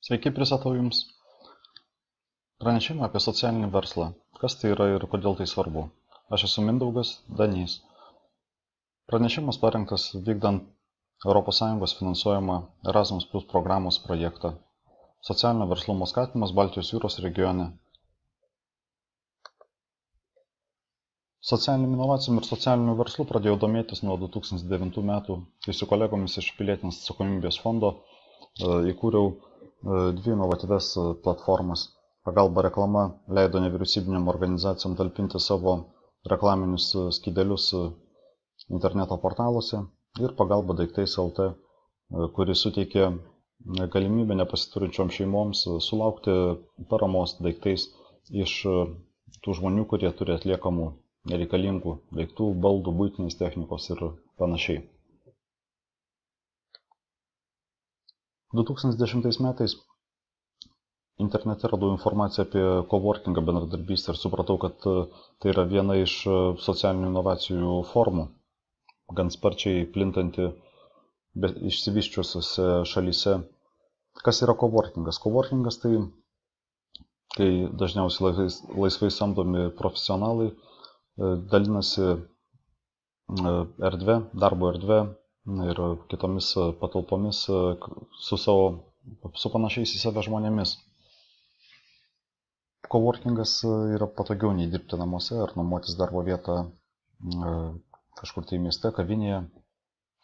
Sveiki, pristatau Jums pranešimą apie socialinį verslą. Kas tai yra ir kodėl tai svarbu. Aš esu Mindaugas Danys. Pranešimas parengtas vykdant ES finansuojamą Erasmus Plus programos projektą Socialinio verslumo skatinimas Baltijos jūros regione. Socialinėm inovacijom ir socialiniu verslu pradėjau domėtis nuo 2009 metų, kai su kolegomis iš Pilietinės atsakomybės fondo įkūriau dvi inovatyvias platformas. Pagalba reklama leido nevyriausybinėm organizacijom talpinti savo reklaminius skydelius interneto portaluose ir pagalba daiktais LT, kuri suteikė galimybę nepasiturinčiom šeimoms sulaukti paramos daiktais iš tų žmonių, kurie turi atliekamų nereikalingų daiktų, baldų, buitinės technikos ir panašiai. 2010 metais internete radau informaciją apie coworkingą bendradarbystę ir supratau, kad tai yra viena iš socialinių inovacijų formų, gan sparčiai plintanti išsivysčiusiose šalyse. Kas yra coworkingas? Coworkingas tai, kai dažniausiai laisvai samdomi profesionalai dalinasi erdve, darbo erdve ir kitomis patalpomis su panašiais į save žmonėmis. Coworkingas yra patogiau nei dirbti namuose ar nuomotis darbo vietą kažkur tai mieste, kavinėje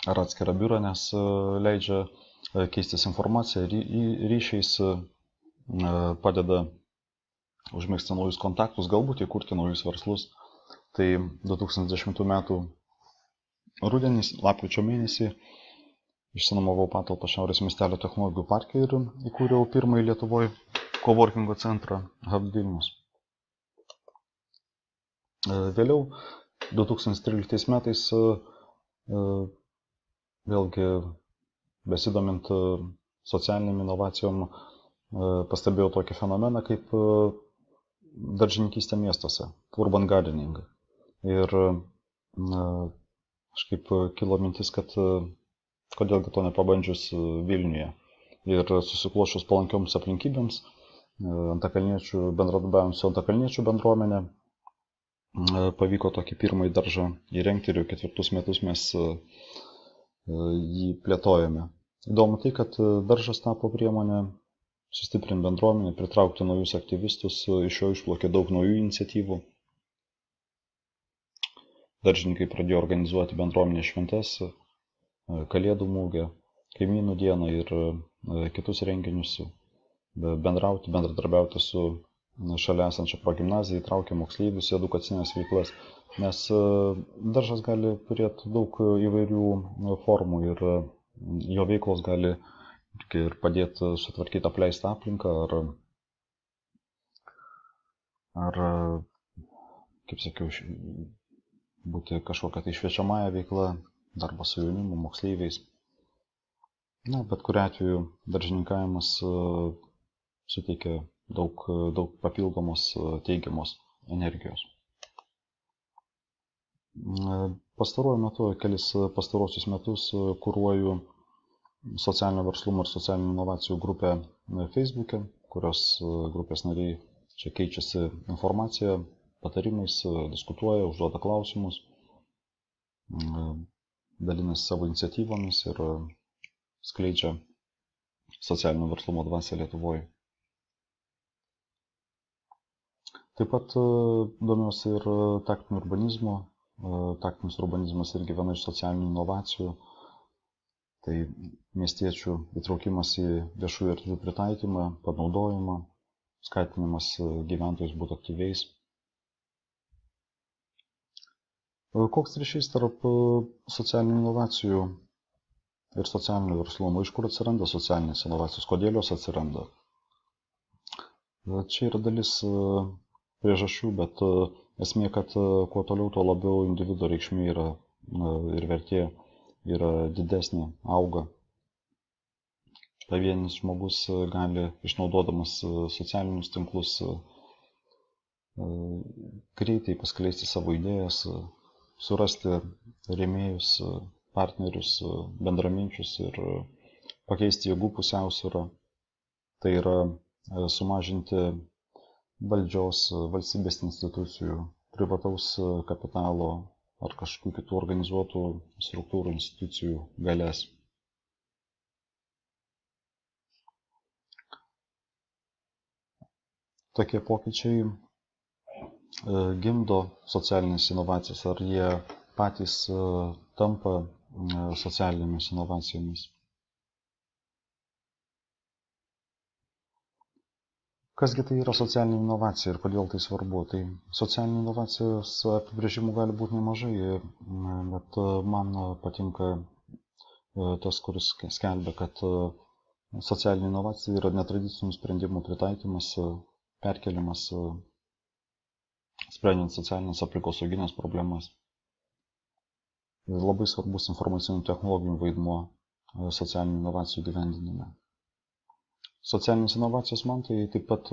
ar atskirą biurą, nes leidžia keistis informaciją, ryšiais, padeda užmegzti naujus kontaktus, galbūt įkurti naujus verslus. Tai 2010 metų rudenį, lapkričio mėnesį, išsinuomavau patalpą Šiaurės miestelio technologijų parke ir įkūriau pirmąjį Lietuvoje coworkingo centrą Hub Vilnius. Vėliau, 2013 metais, vėlgi besidomint socialiniam inovacijom, pastebėjau tokį fenomeną kaip daržininkystė miestuose, urban gardening. Ir kažkaip kilo mintis, kad kodėlgi to nepabandžius Vilniuje. Ir susiklošus palankioms aplinkybėms, bendradarbiavant su Antakalniečių bendruomenė, pavyko tokį pirmąjį daržą įrengti ir jau 4 metus mes jį plėtojame. Įdomu tai, kad daržas tapo priemonė sustiprinti bendruomenę, pritraukti naujus aktyvistus, iš jo išplaukė daug naujų iniciatyvų. Daržininkai pradėjo organizuoti bendruomenės šventes, Kalėdų mugę, kaimynų dieną ir kitus renginius, bendradarbiauti su šalia esančia progimnazija, įtraukė moksleivius į edukacinės veiklas, nes daržas gali turėti daug įvairių formų ir jo veiklos gali ir padėti sutvarkyti apleistą aplinką ar, kaip sakiau, būti kažkokia tai šviečiamąją veiklą, darbas su jaunimu, moksleiviais. Bet kuriuo atveju daržininkavimas suteikia daug papildomos teigiamos energijos. Pastaruoju metu, kelis pastarosius metus kuruoju socialinio verslumo ir socialinių inovacijų grupę Facebook'e, kurios grupės nariai čia keičiasi informaciją, patarimais, diskutuoja, užduoda klausimus, dalinasi savo iniciatyvomis ir skleidžia socialinio verslumo dvasią Lietuvoje. Taip pat domiuosi ir taktiniu urbanizmu. Taktinis urbanizmas irgi viena iš socialinių inovacijų. Tai miestiečių įtraukimas į viešųjų erdvių pritaikymą, panaudojimą, skatinimas gyventojus būti aktyviais. Koks ryšys tarp socialinių inovacijų ir socialinio verslumo? Iš kur atsiranda socialinės inovacijos? Kodėl jos atsiranda? Čia yra dalis priežasčių, bet esmė, kad kuo toliau, tuo labiau individo reikšmė yra ir vertė yra didesnė, auga. Pavienis žmogus gali, išnaudodamas socialinius tinklus, greitai paskleisti savo idėjas, surasti rėmėjus, partnerius, bendraminčius ir pakeisti jėgų pusiausvyrą. Tai yra sumažinti valdžios, valstybės institucijų, privataus kapitalo ar kažkokių kitų organizuotų struktūrų institucijų galės. Tokie pokyčiai gimdo socialinės inovacijas, ar jie patys tampa socialinėmis inovacijomis. Kasgi tai yra socialinė inovacija ir kodėl tai svarbu? Tai socialinė inovacijos apibrėžimų gali būti nemažai, bet man patinka tas, kuris skelbia, kad socialinė inovacija yra netradicinių sprendimų pritaikymas, perkeliamas, sprendžiant socialinės aplinkosauginės problemas. Labai svarbus informacinių technologijų vaidmuo socialinių inovacijų gyvendinime. Socialinės inovacijos man tai taip pat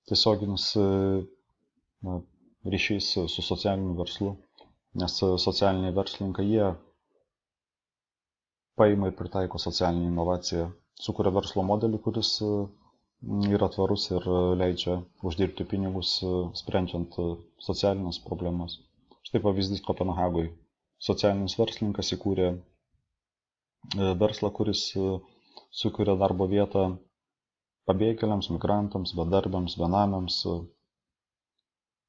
tiesioginis ryšys su socialiniu verslu, nes socialiniai verslininkai jie paima ir pritaiko socialinį inovaciją, sukuria verslo modelį, kuris yra tvarus ir leidžia uždirbti pinigus, sprendžiant socialinės problemas. Štai pavyzdys Kopenhagoje. Socialinis verslininkas įkūrė verslą, kuris sukuria darbo vietą pabėgėliams, migrantams, bedarbiams, benamiams.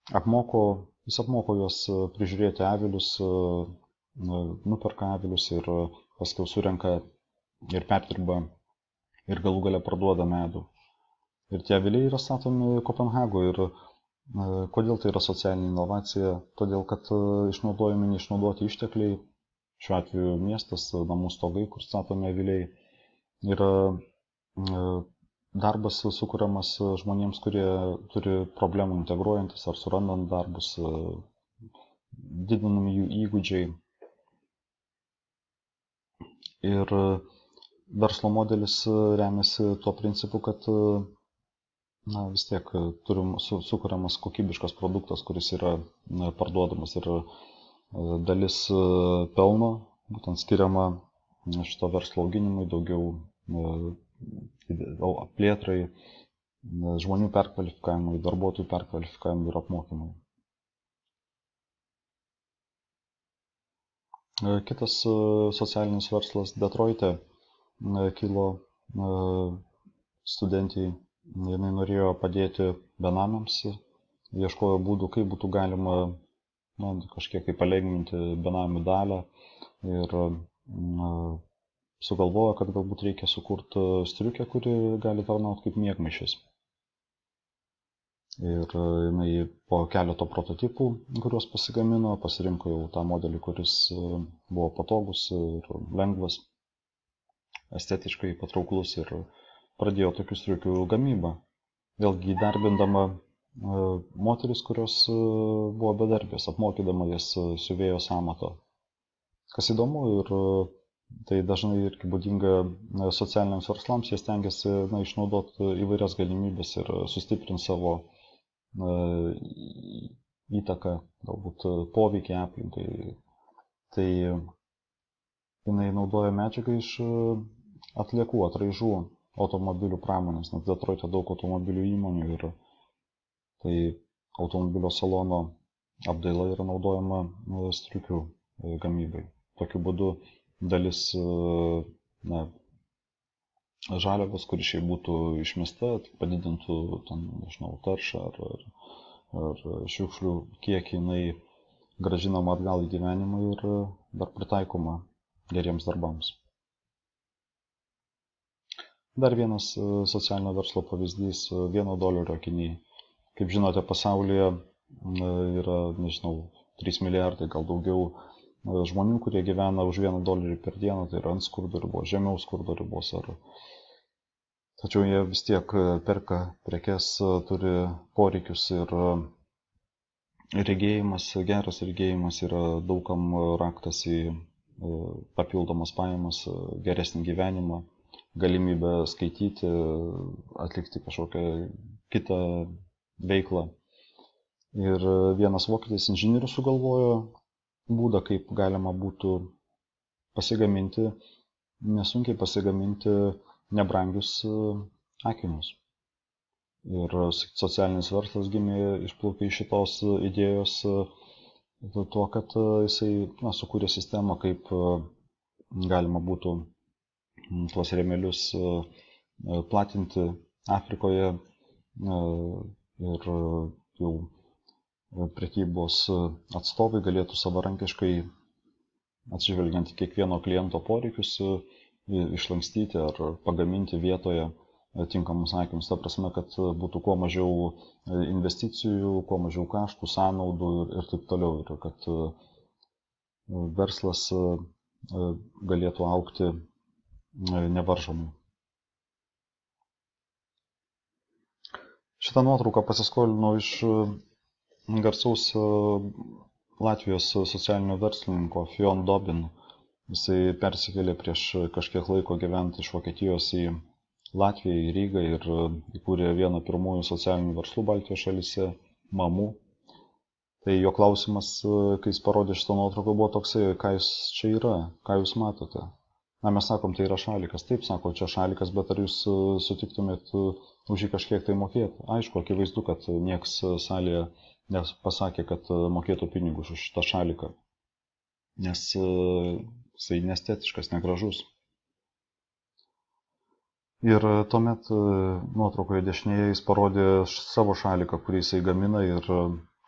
Jis apmoko juos prižiūrėti avilius, nuperka avilius ir paskiau surenka ir perdirba ir galų gale parduoda medų. Ir tie aviliai yra statomi Kopenhagoje. Ir kodėl tai yra socialinė inovacija? Todėl, kad išnaudojami neišnaudoti ištekliai, šiuo atveju miestas, namų stogai, kur statomi aviliai, yra darbas sukuriamas žmonėms, kurie turi problemų integruojantis ar surandant darbus, didinami jų įgūdžiai. Ir verslo modelis remiasi tuo principu, kad vis tiek sukuriamas kokybiškas produktas, kuris yra parduodamas, ir dalis pelno būtent skiriama šito verslo auginimui, daugiau plėtrai, žmonių perkvalifikavimui, darbuotojų perkvalifikavimui ir apmokymui. Kitas socialinis verslas Detroite kilo studentijai. Jinai norėjo padėti benamiams, ieškojo būdų, kaip būtų galima kažkiek tai palengvinti benamių dalią ir sugalvojo, kad galbūt reikia sukurti striukę, kuri gali tarnauti kaip miegmaišis. Ir jinai po keleto prototipų, kuriuos pasigamino, pasirinko jau tą modelį, kuris buvo patogus ir lengvas, estetiškai patrauklus, ir pradėjo tokių striukių gamybą. Vėlgi įdarbindama moteris, kurios buvo bedarbės, apmokydama jas siuvėjo amato. Kas įdomu, ir tai dažnai irgi būdinga socialiniams verslams, jie stengiasi išnaudoti įvairias galimybės ir sustiprinti savo įtaką, galbūt poveikį aplinkai. Tai jinai naudoja medžiagą iš atliekų, atraižų automobilių pramonės, nes Detroite daug automobilių įmonių, ir tai automobilio salono apdaila yra naudojama striukių gamybai. Tokiu būdu dalis žaliavos, kuri šiaip būtų išmesta, padidintų taršą ar šiukšlių kiekį, jinai grąžinama atgal į gyvenimą ir dar pritaikoma geriems darbams. Dar vienas socialinio verslo pavyzdys - $1 akiniai. Kaip žinote, pasaulyje yra, 3 milijardai, gal daugiau žmonių, kurie gyvena už $1 per dieną, tai yra ant skurdo ribos, žemiau skurdo ribos. Tačiau jie vis tiek perka prekes, turi poreikius, ir regėjimas, geras regėjimas yra daugam raktas į papildomas pajamas, geresnį gyvenimą, galimybę skaityti, atlikti kažkokią kitą veiklą. Ir vienas vokietis inžinierius sugalvojo būdą, kaip galima būtų nesunkiai pasigaminti nebrangius akinius. Ir socialinis verslas gimė, išplaukė iš šitos idėjos tuo, kad jisai sukūrė sistemą, kaip galima būtų tuos rėmelius platinti Afrikoje ir jau prekybos atstovai galėtų savarankiškai, atsižvelgiant į kiekvieno kliento poreikius, išlankstyti ar pagaminti vietoje tinkamus akinius. Ta prasme, kad būtų kuo mažiau investicijų, kuo mažiau kaštų, sąnaudų ir taip toliau. Ir kad verslas galėtų augti nevaržomai. Šitą nuotrauką pasiskolinau iš garsaus Latvijos socialinio verslininko Fionn Dobin. Jisai persikėlė prieš kažkiek laiko gyventi iš Vokietijos į Latviją, į Rygą ir įkūrė vieną pirmųjų socialinių verslų Baltijos šalyse, Mamų. Tai jo klausimas, kai jis parodė šitą nuotrauką, buvo toksai, ką jis čia yra, ką jūs matote. Mes sakom, tai yra šalikas. Taip, sako, čia šalikas, bet ar jūs sutiktumėt už jį kažkiek tai mokėti? Aišku, akivaizdu, kad nieks salėje nepasakė, kad mokėtų pinigus už šitą šaliką. Nes jisai neestetiškas, negražus. Ir tuomet nuotraukoje dešinėje jis parodė savo šaliką, kurį jisai gamina ir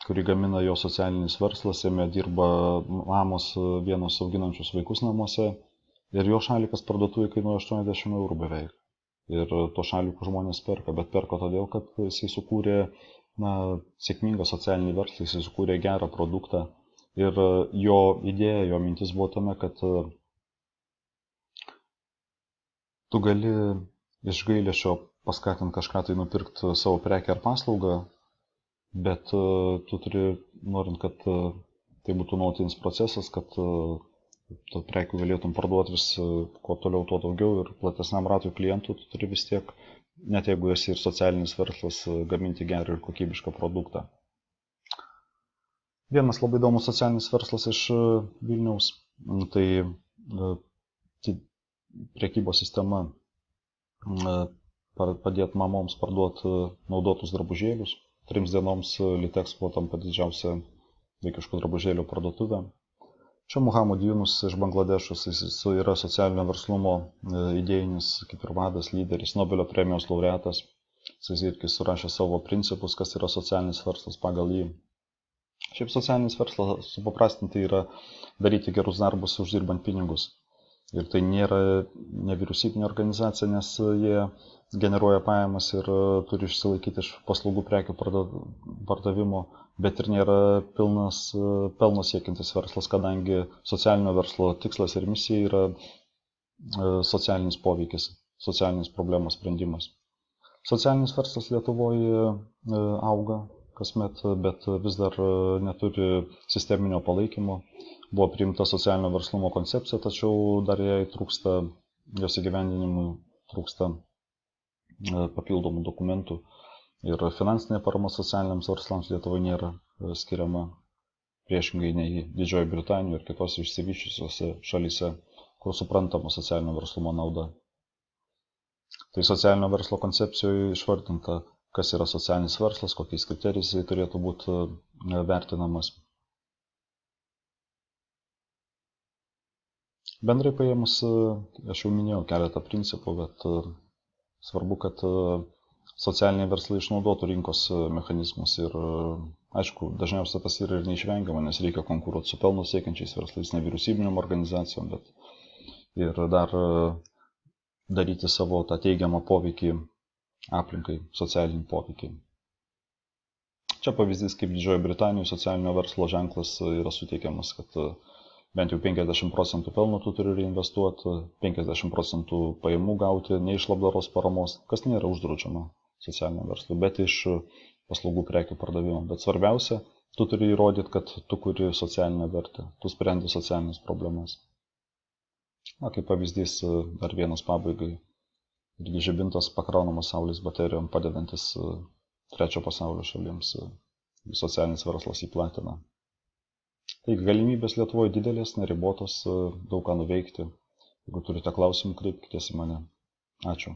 kurį gamina jo socialinis verslas. Jame dirba mamos vienos auginančius vaikus namuose. Ir jo šalikas parduotuvėje kainuoja 80 eurų beveik. Ir to šalikų žmonės perka, bet perka todėl, kad jisai sukūrė sėkmingą socialinį verslą, jisai sukūrė gerą produktą. Ir jo idėja, jo mintis buvo tame, kad tu gali iš gailesčio paskatinti kažką tai nupirkti savo prekę ar paslaugą, bet tu turi, norint, kad tai būtų nuolatinis procesas, kad tu prekių galėtum parduoti vis kuo toliau, tuo daugiau ir platesniam ratui klientų, tu turi vis tiek, net jeigu esi ir socialinis verslas, gaminti gerą ir kokybišką produktą. Vienas labai įdomus socialinis verslas iš Vilniaus, tai prekybos sistema padėti mamoms parduoti naudotus drabužėlius. 3 dienoms Litexpo tampa didžiausia vaikiškų drabužėlių parduotuvė. Čia Muhammad Yunus iš Bangladešos, jis yra socialinio verslumo idėjinis, kaip ir vadas, lyderis, Nobelio premijos laureatas. Jis irgi surašė savo principus, kas yra socialinis verslas pagal jį. Šiaip socialinis verslas supaprastinti yra daryti gerus darbus uždirbant pinigus. Ir tai nėra nevyriausybinė organizacija, nes jie generuoja pajamas ir turi išsilaikyti iš paslaugų prekių pardavimo, bet ir nėra pilnas pelno siekiantis verslas, kadangi socialinio verslo tikslas ir misija yra socialinis poveikis, socialinis problemos sprendimas. Socialinis verslas Lietuvoje auga kasmet, bet vis dar neturi sisteminio palaikymo. Buvo priimta socialinio verslumo koncepcija, tačiau dar jai trūksta, jos įgyvendinimui trūksta papildomų dokumentų. Ir finansinė parama socialiniams verslams Lietuvoje nėra skiriama, priešingai nei Didžiojoje Britanijoje ir kitose išsivysčiusiose šalyse, kur suprantama socialinio verslumo nauda. Tai socialinio verslo koncepcijoje išvardinta, kas yra socialinis verslas, kokiais kriterijais jis turėtų būti vertinamas. Bendrai paėmus, aš jau minėjau keletą principų, bet svarbu, kad socialiniai verslai išnaudotų rinkos mechanizmus ir, aišku, dažniausiai tas yra ir neišvengiama, nes reikia konkuruoti su pelno siekiančiais verslais, nevyriausybinėm organizacijom, bet ir dar daryti savo tą teigiamą poveikį aplinkai, socialinį poveikį. Čia pavyzdys, kaip Didžiojoje Britanijoje socialinio verslo ženklas yra suteikiamas, kad bent jau 50% pelno tu turi reinvestuoti, 50% pajamų gauti ne iš labdaros paramos, kas nėra uždraudžiama socialiniam verslui, bet iš paslaugų prekių pardavimo. Bet svarbiausia, tu turi įrodyti, kad tu kuri socialinę vertę, tu sprendi socialinės problemas. Kaip pavyzdys, dar vienas pabaigai, irgi žibintas pakraunamas saulės baterijom, padedantis trečio pasaulio šalims, socialinis verslas įplatina. Taigi galimybės Lietuvoje didelės, neribotos, daug ką nuveikti. Jeigu turite klausimų, kreipkitės į mane. Ačiū.